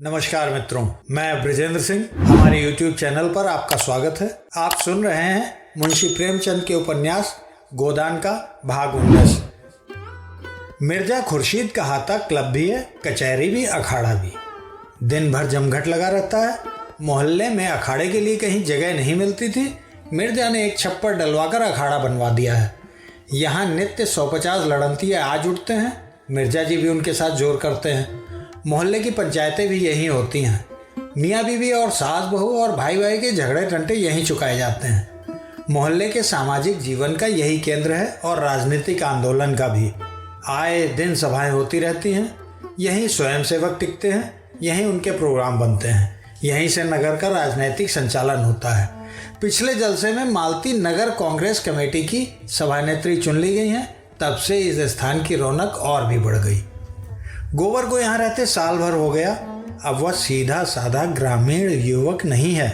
नमस्कार मित्रों, मैं ब्रिजेंद्र सिंह। हमारे YouTube चैनल पर आपका स्वागत है। आप सुन रहे हैं मुंशी प्रेमचंद के उपन्यास गोदान का भाग 19। मिर्जा खुर्शीद का हाथा क्लब भी है, कचहरी भी, अखाड़ा भी। दिन भर जमघट लगा रहता है। मोहल्ले में अखाड़े के लिए कहीं जगह नहीं मिलती थी। मिर्जा ने एक छप्पर डलवाकर अखाड़ा बनवा दिया है। यहाँ नित्य 150 लड़नतिये आज उठते हैं। मिर्जा जी भी उनके साथ जोर करते हैं। मोहल्ले की पंचायतें भी यहीं होती हैं। मियाँ बीवी और सास बहू और भाई भाई के झगड़े टंटे यहीं चुकाए जाते हैं। मोहल्ले के सामाजिक जीवन का यही केंद्र है और राजनीतिक आंदोलन का भी। आए दिन सभाएं होती रहती हैं। यहीं स्वयंसेवक टिकते हैं, यहीं उनके प्रोग्राम बनते हैं, यहीं से नगर का राजनीतिक संचालन होता है। पिछले जलसे में मालती नगर कांग्रेस कमेटी की सभानेत्री चुन ली गई हैं। तब से इस स्थान की रौनक और भी बढ़ गई। गोबर को यहाँ रहते साल भर हो गया। अब वह सीधा साधा ग्रामीण युवक नहीं है।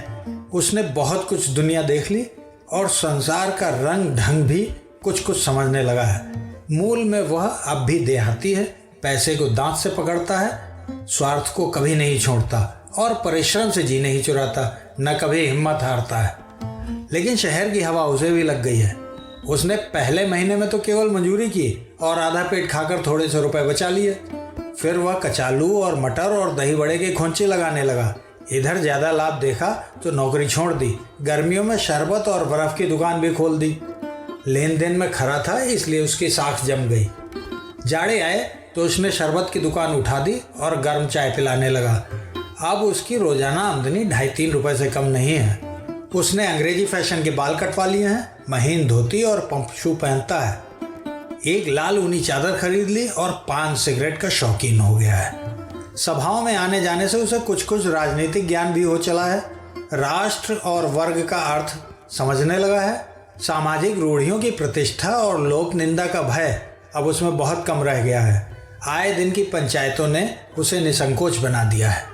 उसने बहुत कुछ दुनिया देख ली और संसार का रंग ढंग भी कुछ कुछ समझने लगा है। मूल में वह अब भी देहाती है। पैसे को दांत से पकड़ता है, स्वार्थ को कभी नहीं छोड़ता और परिश्रम से जी नहीं चुराता, न कभी हिम्मत हारता है। लेकिन शहर की हवा उसे भी लग गई है। उसने पहले महीने में तो केवल मजूरी की और आधा पेट खाकर थोड़े से रुपए बचा लिए। फिर वह कचालू और मटर और दही बड़े के खोंचे लगाने लगा। इधर ज़्यादा लाभ देखा तो नौकरी छोड़ दी। गर्मियों में शरबत और बर्फ़ की दुकान भी खोल दी। लेन देन में खरा था, इसलिए उसकी साख जम गई। जाड़े आए तो उसने शरबत की दुकान उठा दी और गर्म चाय पिलाने लगा। अब उसकी रोज़ाना आमदनी 2.5-3 रुपये से कम नहीं है। उसने अंग्रेजी फैशन के बाल कटवा लिए हैं, महीन धोती और पंप शू पहनता है। एक लाल ऊनी चादर खरीद ली और पान सिगरेट का शौकीन हो गया है। सभाओं में आने जाने से उसे कुछ कुछ राजनीतिक ज्ञान भी हो चला है। राष्ट्र और वर्ग का अर्थ समझने लगा है। सामाजिक रूढ़ियों की प्रतिष्ठा और लोक निंदा का भय अब उसमें बहुत कम रह गया है। आए दिन की पंचायतों ने उसे निसंकोच बना दिया है।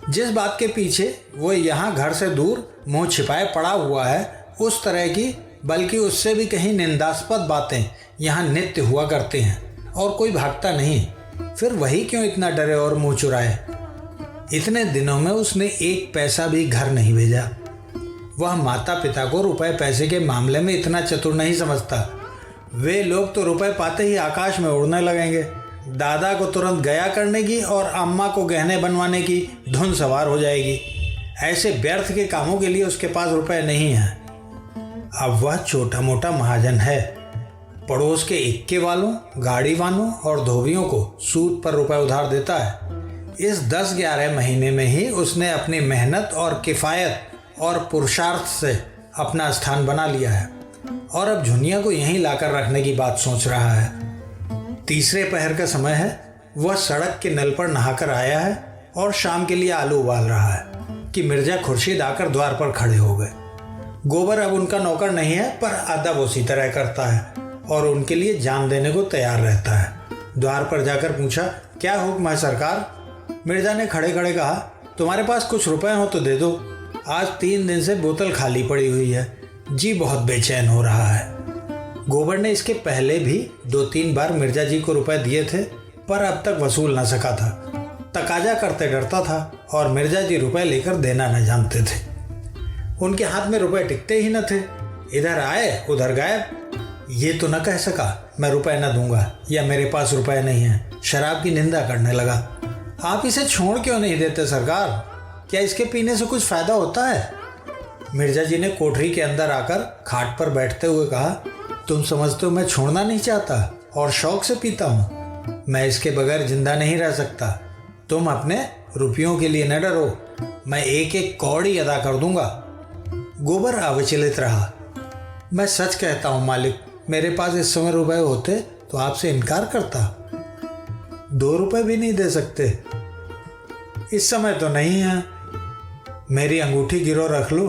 जिस बात के पीछे वो यहाँ घर से दूर मुंह छिपाए पड़ा हुआ है, उस तरह की बल्कि उससे भी कहीं निंदास्पद बातें यहाँ नित्य हुआ करते हैं और कोई भागता नहीं। फिर वही क्यों इतना डरे और मुंह चुराए। इतने दिनों में उसने एक पैसा भी घर नहीं भेजा। वह माता पिता को रुपए पैसे के मामले में इतना चतुर नहीं समझता। वे लोग तो रुपए पाते ही आकाश में उड़ने लगेंगे। दादा को तुरंत गया करने की और अम्मा को गहने बनवाने की धुन सवार हो जाएगी। ऐसे व्यर्थ के कामों के लिए उसके पास रुपए नहीं हैं। अब वह छोटा मोटा महाजन है। पड़ोस के इक्के वालों, गाड़ी वालों और धोबियों को सूद पर रुपए उधार देता है। इस 10-11 महीने में ही उसने अपनी मेहनत और किफ़ायत और पुरुषार्थ से अपना स्थान बना लिया है और अब झुनिया को यहीं लाकर रखने की बात सोच रहा है। तीसरे पहर का समय है। वह सड़क के नल पर नहाकर आया है और शाम के लिए आलू उबाल रहा है कि मिर्जा खुर्शीद आकर द्वार पर खड़े हो गए। गोबर अब उनका नौकर नहीं है, पर अदब उसी तरह करता है और उनके लिए जान देने को तैयार रहता है। द्वार पर जाकर पूछा, क्या हुक्म है सरकार? मिर्जा ने खड़े खड़े कहा, तुम्हारे पास कुछ रुपए हो तो दे दो। आज 3 दिन से बोतल खाली पड़ी हुई है, जी बहुत बेचैन हो रहा है। गोबर ने इसके पहले भी 2-3 बार मिर्जा जी को रुपए दिए थे, पर अब तक वसूल न सका था। तकाजा करते डरता था और मिर्जा जी रुपए लेकर देना न जानते थे। उनके हाथ में रुपए टिकते ही न थे। इधर आए उधर गायब। ये तो न कह सका मैं रुपए न दूंगा या मेरे पास रुपए नहीं है। शराब की निंदा करने लगा। आप इसे छोड़ क्यों नहीं देते सरकार? क्या इसके पीने से कुछ फायदा होता है? मिर्जा जी ने कोठरी के अंदर आकर खाट पर बैठते हुए कहा, तुम समझते हो मैं छोड़ना नहीं चाहता और शौक से पीता हूँ। मैं इसके बगैर जिंदा नहीं रह सकता। तुम अपने रुपयों के लिए न डरो, मैं एक एक कौड़ी अदा कर दूंगा। गोबर अविचलित रहा। मैं सच कहता हूँ मालिक, मेरे पास इस समय रुपए होते तो आपसे इनकार करता। 2 रुपए भी नहीं दे सकते? इस समय तो नहीं है। मेरी अंगूठी गिरो रख लो।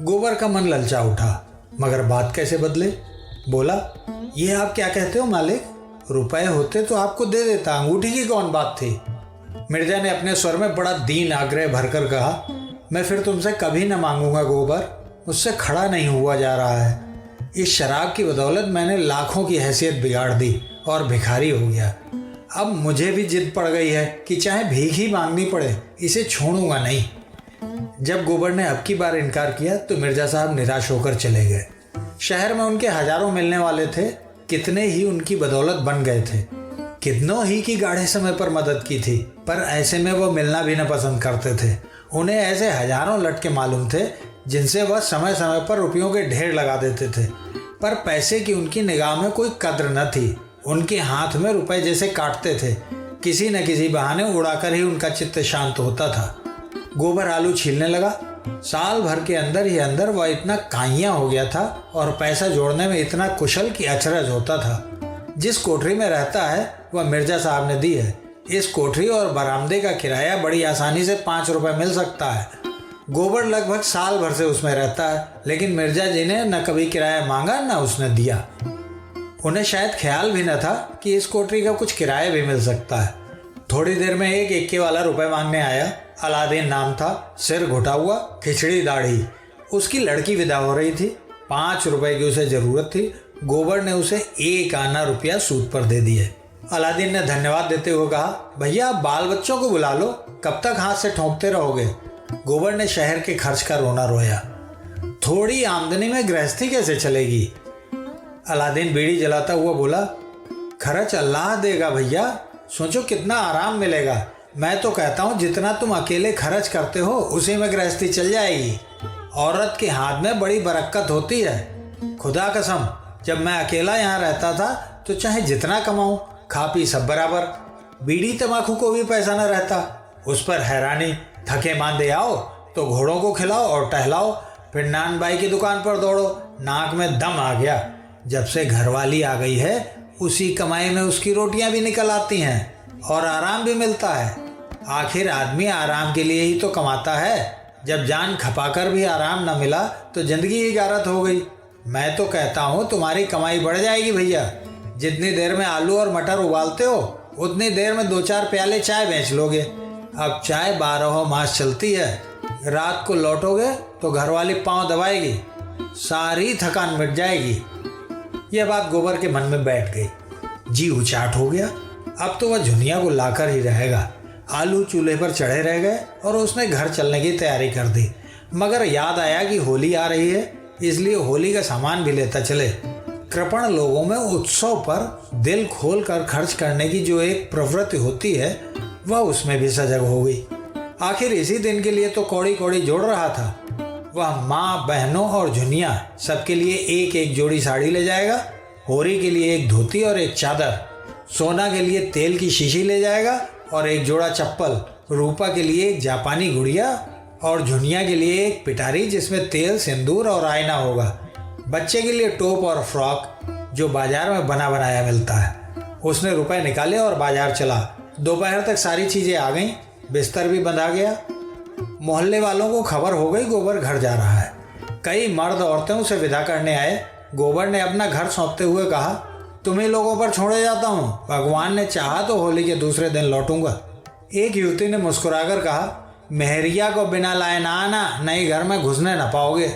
गोबर का मन ललचा उठा, मगर बात कैसे बदले। बोला, ये आप क्या कहते हो मालिक? रुपए होते तो आपको दे देता, अंगूठी की कौन बात थी? मिर्जा ने अपने स्वर में बड़ा दीन आग्रह भरकर कहा, मैं फिर तुमसे कभी न मांगूंगा गोबर। मुझसे खड़ा नहीं हुआ जा रहा है। इस शराब की बदौलत मैंने लाखों की हैसियत बिगाड़ दी और भिखारी हो गया। अब मुझे भी जिद पड़ गई है कि चाहे भीख ही मांगनी पड़े, इसे छोड़ूंगा नहीं। जब गोबर ने अब की बार इनकार किया तो मिर्जा साहब निराश होकर चले गए। शहर में उनके हजारों मिलने वाले थे, कितने ही उनकी बदौलत बन गए थे, कितनों ही की गाढ़े समय पर मदद की थी, पर ऐसे में वो मिलना भी न पसंद करते थे। उन्हें ऐसे हजारों लटके मालूम थे जिनसे वह समय समय पर रुपयों के ढेर लगा देते थे, पर पैसे की उनकी निगाह में कोई कद्र न थी। उनके हाथ में रुपए जैसे काटते थे, किसी न किसी बहाने उड़ाकर ही उनका चित्त शांत होता था। गोबर आलू छीलने लगा। साल भर के अंदर ही अंदर वह इतना काइयाँ हो गया था और पैसा जोड़ने में इतना कुशल कि अचरज होता था। जिस कोठरी में रहता है वह मिर्जा साहब ने दी है। इस कोठरी और बरामदे का किराया बड़ी आसानी से 5 रुपए मिल सकता है। गोबर लगभग साल भर से उसमें रहता है, लेकिन मिर्जा जी ने न कभी किराया मांगा न उसने दिया। उन्हें शायद ख्याल भी न था कि इस कोठरी का कुछ किराया भी मिल सकता है। थोड़ी देर में एक इक्के वाला रुपए मांगने आया। अलादीन नाम था, सिर घुटा हुआ, खिचड़ी दाढ़ी। उसकी लड़की विदा हो रही थी। 5 रुपए की उसे जरूरत थी। गोबर ने उसे 1 आना रुपया सूद पर दे दिए। अलादीन ने धन्यवाद देते हुए कहा, भैया आप बाल बच्चों को बुला लो, कब तक हाथ से ठोंकते रहोगे। गोबर ने शहर के खर्च का रोना रोया। थोड़ी आमदनी में गृहस्थी कैसे चलेगी। अलादीन बीड़ी जलाता हुआ बोला, खर्च अल्लाह देगा भैया, सोचो कितना आराम मिलेगा। मैं तो कहता हूँ जितना तुम अकेले खर्च करते हो उसी में गृहस्थी चल जाएगी। औरत के हाथ में बड़ी बरकत होती है। खुदा कसम, जब मैं अकेला यहाँ रहता था तो चाहे जितना कमाऊँ, खा पी सब बराबर। बीड़ी तंबाकू को भी पैसा न रहता। उस पर हैरानी, थके मांदे आओ तो घोड़ों को खिलाओ और टहलाओ, फिर नान बाई की दुकान पर दौड़ो। नाक में दम आ गया। जब से घरवाली आ गई है उसी कमाई में उसकी रोटियां भी निकल आती हैं और आराम भी मिलता है। आखिर आदमी आराम के लिए ही तो कमाता है। जब जान खपाकर भी आराम न मिला तो जिंदगी ही गारत हो गई। मैं तो कहता हूँ तुम्हारी कमाई बढ़ जाएगी भैया। जितनी देर में आलू और मटर उबालते हो उतनी देर में 2-4 प्याले चाय बेच लोगे। अब चाय 12 मास चलती है। रात को लौटोगे तो घरवाली पाँव दबाएगी, सारी थकान मिट जाएगी। यह बात गोबर के मन में बैठ गई। जी उचाट हो गया। अब तो वह झुनिया को लाकर ही रहेगा। आलू चूल्हे पर चढ़े रह गए और उसने घर चलने की तैयारी कर दी। मगर याद आया कि होली आ रही है, इसलिए होली का सामान भी लेता चले। कृपण लोगों में उत्सव पर दिल खोल कर खर्च करने की जो एक प्रवृत्ति होती है वह उसमें भी सजग हो गई। आखिर इसी दिन के लिए तो कौड़ी कौड़ी जोड़ रहा था। वह माँ, बहनों और झुनिया सबके लिए एक एक जोड़ी साड़ी ले जाएगा। होरी के लिए एक धोती और एक चादर, सोना के लिए तेल की शीशी ले जाएगा और एक जोड़ा चप्पल, रूपा के लिए एक जापानी गुड़िया और झुनिया के लिए एक पिटारी जिसमें तेल, सिंदूर और आईना होगा। बच्चे के लिए टोप और फ्रॉक जो बाजार में बना बनाया मिलता है। उसने रुपए निकाले और बाजार चला। दोपहर तक सारी चीजें आ गईं, बिस्तर भी बंधा गया। मोहल्ले वालों को खबर हो गई गोबर घर जा रहा है। कई मर्द औरतें उसे विदा करने आए। गोबर ने अपना घर सौंपते हुए कहा, तुम्हीं लोगों पर छोड़े जाता हूँ, भगवान ने चाहा तो होली के दूसरे दिन लौटूंगा। एक युवती ने मुस्कुराकर कहा, मेहरिया को बिना लाए ना आना, नहीं घर में घुसने न पाओगे।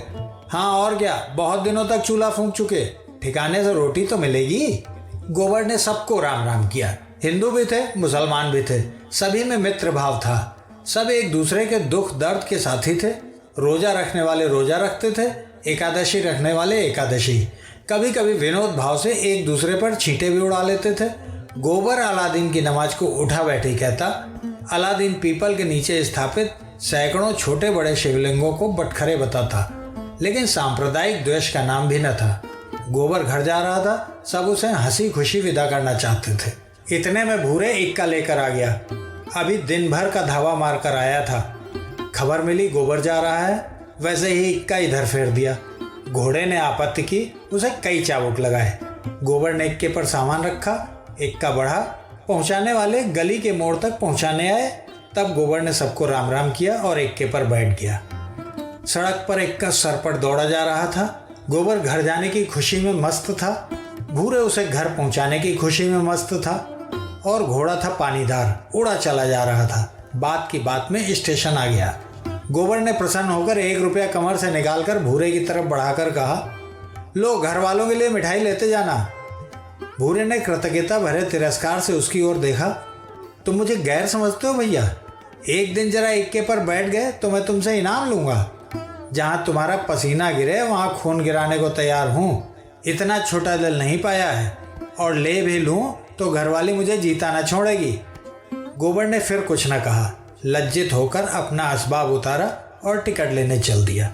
हाँ और क्या, बहुत दिनों तक चूल्हा फूंक चुके, ठिकाने से रोटी तो मिलेगी। गोबर ने सबको राम राम किया। हिंदू भी थे, मुसलमान भी थे, सभी में मित्र भाव था। सब एक दूसरे के दुख दर्द के साथी थे। रोजा रखने वाले रोजा रखते थे, एकादशी रखने वाले एकादशी। कभी कभी विनोद भाव से एक दूसरे पर छींटे भी उड़ा लेते थे। गोबर अलादीन की नमाज को उठा बैठी कहता। अलादीन पीपल के नीचे स्थापित सैकड़ों छोटे बड़े शिवलिंगों को बटखरे बताता, लेकिन सांप्रदायिक द्वेष का नाम भी न था। गोबर घर जा रहा था, सब उसे हंसी खुशी विदा करना चाहते थे। इतने में भूरे इक्का लेकर आ गया। अभी दिन भर का धावा मार कर आया था। खबर मिली गोबर जा रहा है, वैसे ही इक्का इधर फेर दिया। घोड़े ने आपत्ति की, उसे कई चाबुक लगाए। गोबर ने इक्के पर सामान रखा, इक्का बढ़ा। पहुंचाने वाले गली के मोड़ तक पहुंचाने आए। तब गोबर ने सबको राम राम किया और इक्के पर बैठ गया। सड़क पर इक्का सरपट दौड़ा जा रहा था। गोबर घर जाने की खुशी में मस्त था, भूरे उसे घर पहुंचाने की खुशी में मस्त था, और घोड़ा था पानीदार, उड़ा चला जा रहा था। बात की बात में स्टेशन आ गया। गोबर ने प्रसन्न होकर 1 रुपया कमर से निकालकर भूरे की तरफ बढ़ाकर कहा, लो घर वालों के लिए मिठाई लेते जाना। भूरे ने कृतज्ञता भरे तिरस्कार से उसकी ओर देखा। तुम मुझे गैर समझते हो भैया? एक दिन जरा इक्के पर बैठ गए तो मैं तुमसे इनाम लूंगा। जहां तुम्हारा पसीना गिरे वहां खून गिराने को तैयार हूं। इतना छोटा दिल नहीं पाया है, और ले भी लूं तो घरवाली मुझे जीता न छोड़ेगी। गोबर ने फिर कुछ न कहा, लज्जित होकर अपना असबाब उतारा और टिकट लेने चल दिया।